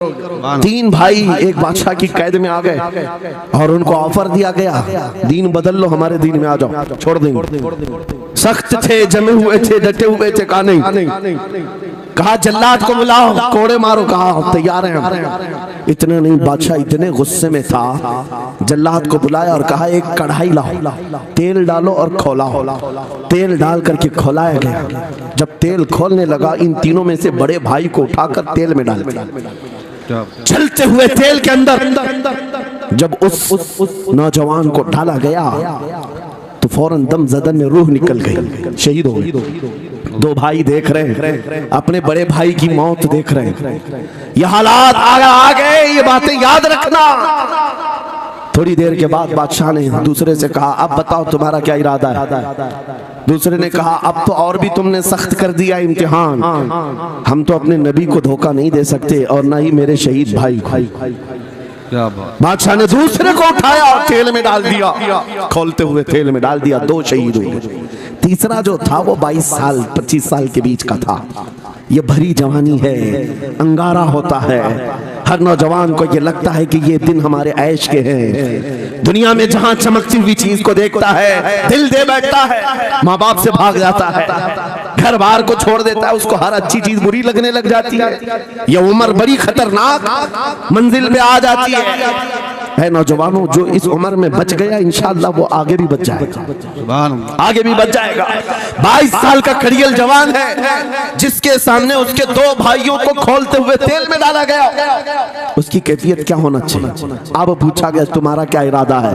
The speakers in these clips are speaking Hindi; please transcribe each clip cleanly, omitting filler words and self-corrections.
तीन भाई एक बादशाह की कैद में आ गए और उनको ऑफर दिया गया, दीन बदल लो, हमारे दीन में आ जाओ, छोड़ देंगे। सख्त थे, जमे हुए थे, डटे हुए थे, कहा नहीं। कहा जल्लाद को बुलाओ, कोड़े मारो, कहा तैयार हैं। इतना नहीं, बादशाह इतने गुस्से में था, जल्लाद को बुलाया और कहा एक कढ़ाई लाओ, तेल डालो और खौलाओ। तेल डाल करके खौलाया गया। जब तेल खोलने लगा, इन तीनों में से बड़े भाई को उठाकर तेल में डाल दिया। चलते हुए तेल के अंदर जब उस नौजवान को डाला गया तो फौरन दम ज़दन में रूह निकल गई, शहीद हो गई। दो भाई देख रहे हैं, अपने बड़े भाई की मौत देख रहे हैं। ये हालात आ गए, ये बातें याद रखना। थोड़ी देर के बाद बादशाह ने दूसरे से कहा अब बताओ तुम्हारा क्या इरादा है। दूसरे ने कहा अब तो और भी तुमने सख्त कर दिया इम्तिहान, हम तो अपने नबी को धोखा नहीं दे सकते और ना ही मेरे शहीद भाई को। बादशाह ने दूसरे को उठाया और तेल में डाल दिया, खोलते हुए तेल में डाल दिया, दो शहीद हुए। तीसरा जो था वो 22 साल 25 साल के बीच का था। ये भरी जवानी है, अंगारा होता है। हर नौजवान को ये लगता है कि ये दिन हमारे ऐश के हैं। दुनिया में जहां चमकती हुई चीज को देखता है दिल दे बैठता है, माँ बाप से भाग जाता है, घर बार को छोड़ देता है, उसको हर अच्छी चीज बुरी लगने लग जाती है। ये उम्र बड़ी खतरनाक मंजिल पे आ जाती है नौजवानों, जो इस उम्र में बच गया इंशाअल्लाह वो आगे भी बच जाएगा, आगे भी बच जाएगा। 22 साल का खड़ियल जवान है जिसके सामने उसके दो भाइयों को खोलते हुए तेल में डाला गया, उसकी कैफियत क्या होना चाहिए। अब पूछा गया तुम्हारा क्या इरादा है।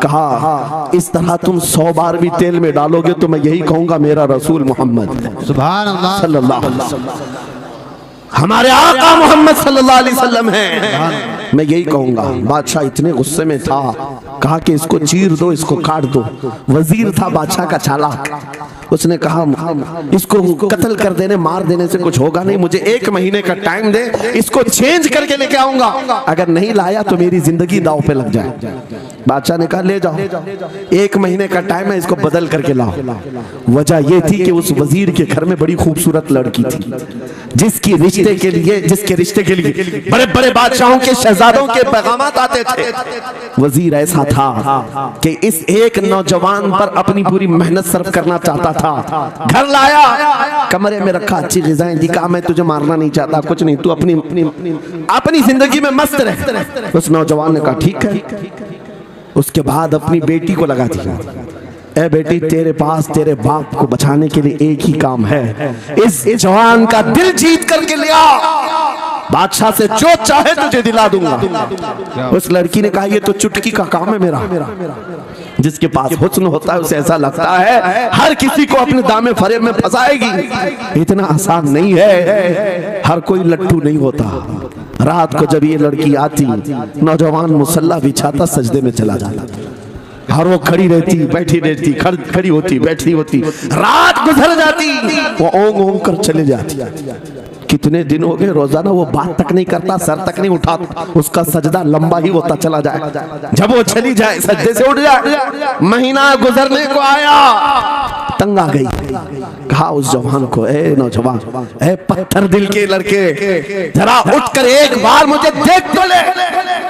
कहा इस तरह तुम 100 बार भी तेल में डालोगे तो मैं यही कहूंगा मेरा रसूल मोहम्मद सुभान अल्लाह सल्लल्लाहु अलैहि वसल्लम, हमारे आका मोहम्मद सल्लल्लाहु अलैहि वसल्लम है, मैं यही कहूंगा। बादशाह इतने गुस्से में था, कहा कि इसको चीर दो, इसको काट दो। वजीर था बादशाह का चालाक, उसने कहा इसको कत्ल कर देने मार देने से कुछ होगा नहीं, मुझे 1 महीने का टाइम दे, इसको चेंज करके लेके आऊंगा, अगर नहीं लाया तो मेरी जिंदगी दांव पे लग जाए। बादशाह ने कहा ले जाओ, 1 महीने का टाइम है, इसको बदल करके लाओ। वजह यह थी कि उस वजीर के घर में बड़ी खूबसूरत लड़की थी जिसके रिश्ते के लिए बड़े बड़े बादशाहों के शहजादों के पैगामात आते थे। वजीर ऐसा था कि इस एक नौजवान पर अपनी पूरी मेहनत सर्फ करना चाहता था। घर लाया, कमरे में रखा, अच्छी ग़िज़ाएं दी, कहा मैं तुझे मारना नहीं चाहता, कुछ नहीं, तू अपनी जिंदगी में मस्त रह। उस नौजवान ने कहा ठीक है। उसके बाद अपनी बेटी को लगा दिया, ए बेटी तेरे पास तेरे बाप को बचाने के लिए एक ही काम है, इस जवान का दिल जीत करके ले आ, बादशाह से जो चाहे तुझे दिला दूंगा। उस लड़की ने कहा ये तो चुटकी का काम है मेरा। जिसके पास हुस्न होता है उसे ऐसा लगता है हर किसी को अपने दामे फरेब में फंसाएगी। इतना आसान नहीं है, हर कोई लट्टू नहीं होता। रात को जब ये लड़की आती, नौजवान मुसल्ला बिछाता, सजदे में चला जाता, हर वो खड़ी रहती बैठी रहती, खड़ी होती बैठी होती, रात गुजर जाती, वो ओंग ओंग कर चले जाती। कितने दिन हो गए रोजाना वो बात तक नहीं करता, सर तक नहीं उठाता, उसका सजदा लंबा ही होता चला जाए। जब वो चली जाए सजदे से उठ जाए, महीना गुजरने को आया, तंग आ गई। कहा उस जवान को, ए नौजवान, ए पत्थर दिल के लड़के, जरा उठकर एक बार मुझे देख तो ले।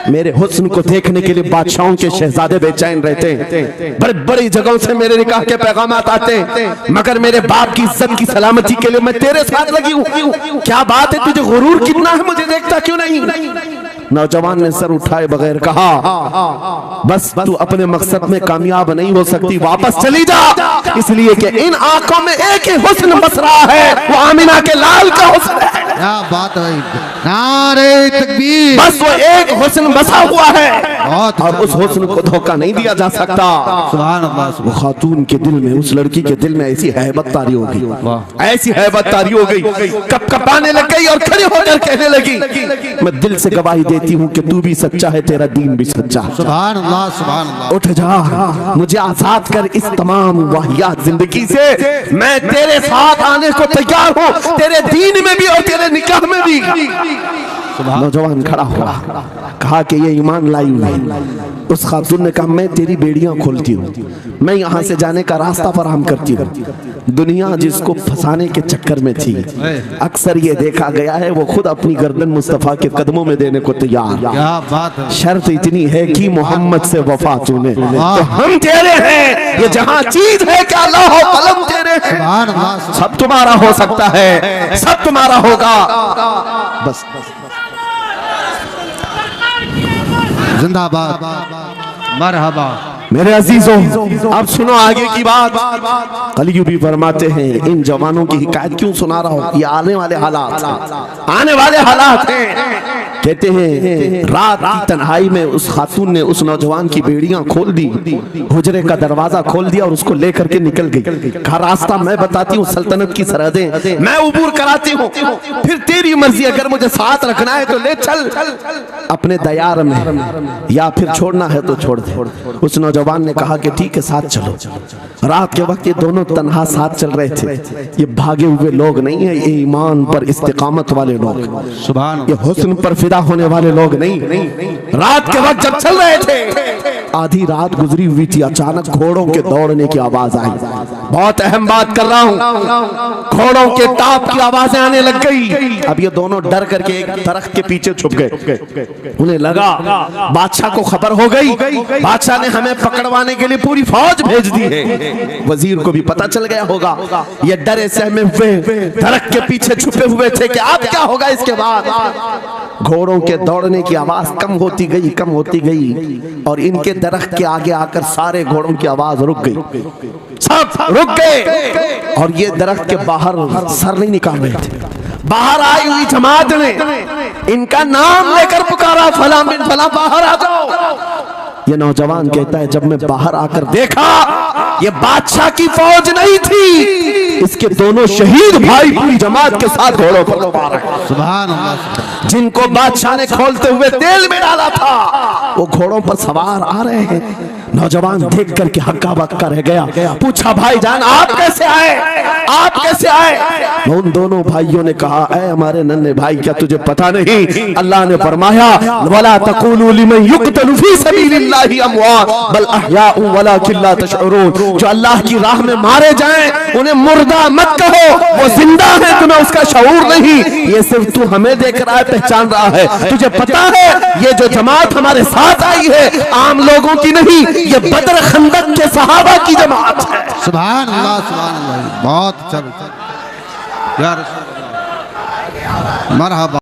मेरे हुस्न को देखने के लिए बादशाहों के शहजादे बेचैन रहते हैं, बड़ी बड़ी जगहों से मेरे निकाह के पैगामात आते हैं, मगर मेरे बाप की इज्जत की सलामती के लिए मैं तेरे साथ लगी हूँ। क्या बात है, तुझे गुरूर कितना है, मुझे देखता क्यों नहीं। नौजवान ने सर उठाए बगैर कहा बस तू अपने मकसद में कामयाब नहीं हो सकती, वापस चली जा, इसलिए कि इन आंखों में एक ही हुस्न बस रहा है, वो आमिना के लाल का हुस्न है। क्या बात है, नारे तकबीर, बस वो एक हुस्न बसा हुआ है और उस हुस्न को धोखा नहीं दिया जा सकता। सुभान अल्लाह। वो खातून के दिल में, उस लड़की के दिल में ऐसी हैबत तारी हो गई, ऐसी हैबत तारी हो गई, कपकपाने लग गई और खड़े होकर कहने लगी मैं दिल से गवाही देती हूँ कि तू भी सच्चा है, तेरा दीन भी सच्चा है। सुभान अल्लाह सुभान अल्लाह। उठ जा, मुझे आजाद कर इस तमाम वाहियात जिंदगी से, मैं तेरे साथ आने को तैयार हूँ, तेरे दीन में भी और तेरे निकाह में भी। नौजवान खड़ा हुआ, कहा कि ये ईमान लाई हुई उस खातून ने कहा मैं तेरी बेड़ियां खोलती हूँ, मैं यहाँ से जाने का रास्ता फराहम करती हूँ। दुनिया जिसको फंसाने के चक्कर में थी, अक्सर ये देखा गया है वो खुद अपनी गर्दन मुस्तफ़ा के कदमों में देने को तैयार। क्या बात है। शर्त इतनी है कि मोहम्मद से वफा तूने, तो हम तेरे हैं। ये जहाँ चीज है क्या अल्लाह कलम तेरे हैं। सुभान अल्लाह। सब तुम्हारा हो सकता है, सब तुम्हारा होगा। बस जिंदाबाद, मरहबा। मेरे अजीजों, अब सुनो आगे की बात। कलियू भी फरमाते हैं इन जवानों की हिकायत क्यों सुना रहा हूं, ये आने वाले हालात, आने वाले हालात हैं। कहते हैं रात की तन्हाई में उस खातून ने उस नौजवान की बेड़ियां खोल दी, हुजरे का दरवाजा खोल दिया और उसको लेकर के निकल गई। कहा रास्ता मैं बताती हूँ, सल्तनत की सरहदें मैं उबूर कराती हूँ, फिर तेरी मर्जी, अगर मुझे साथ रखना है तो ले चल अपने दयार में, या फिर छोड़ना है तो छोड़ दे। उस नौजवान ने कहा कि ठीक है साथ चलो। रात के वक्त ये दोनों तन्हा साथ चल रहे थे। ये भागे हुए लोग नहीं है, ये ईमान पर इस्तिकामत वाले लोग, सुभान ये हुस्न पर फिदा होने वाले लोग नहीं। रात के वक्त जब चल रहे थे, आधी रात गुजरी हुई थी, अचानक घोड़ों के दौड़ने की आवाज आई। बहुत अहम बात कर रहा हूँ, घोड़ों के ताप की आवाजें आने लग गई। अब ये दोनों डर करके एक दरख्त के पीछे छुप गए। उन्हें लगा बादशाह को खबर हो गई, बादशाह ने हमें पकड़वाने के लिए पूरी फौज भेज दी है। वजीर को भी पता चल गया होगा। ये डरे सहमे हुए दरख्त के पीछे छुपे हुए थे कि अब क्या होगा इसके बाद। घोड़ों के दौड़ने की आवाज कम होती गई, कम होती गई, और इनके दरख्त के आगे आकर सारे घोड़ों की आवाज रुक गई, सब रुक गए। और ये दरख्त के बाहर सर नहीं निकाल रहे थे। बाहर आई हुई जमात ने इनका नाम लेकर पुकारा, फला बिन फला बाहर आ जाओ। ये नौजवान कहता है जब मैं बाहर आकर देखा ये बादशाह की फौज नहीं थी, इसके दोनों शहीद भाई पूरी जमात के साथ घोड़ों पर सवार हैं। सुभान अल्लाह। जिनको बादशाह ने खोलते हुए तेल में डाला था वो घोड़ों पर सवार आ रहे हैं। नौजवान देख करके हक्का बक्का रह गया। पूछा भाईजान आप कैसे आए, आप कैसे आए। उन दोनों भाइयों ने कहा ऐ हमारे नन्हे भाई क्या तुझे पता नहीं, अल्लाह ने फरमाया वला तक़ूलू लिमन युक़तलु फी सबीलिल्लाहि अमवात बल अहयाउ वलाकिन ला तशउरून। जो अल्लाह की राह में मारे जाएं उन्हें मुर्दा मत कहो, वो जिंदा है, तुम्हें उसका शऊर नहीं। ये सिर्फ तू हमें देख रहा है, पहचान रहा है। तुझे पता है ये जो जमात हमारे साथ आई है आम लोगों की नहीं, ये बदर खंदक के सहाबा की जमात है। सुभान अल्लाह, सुभान अल्लाह। बहुत अच्छा, या रसूल अल्लाह, मरहबा।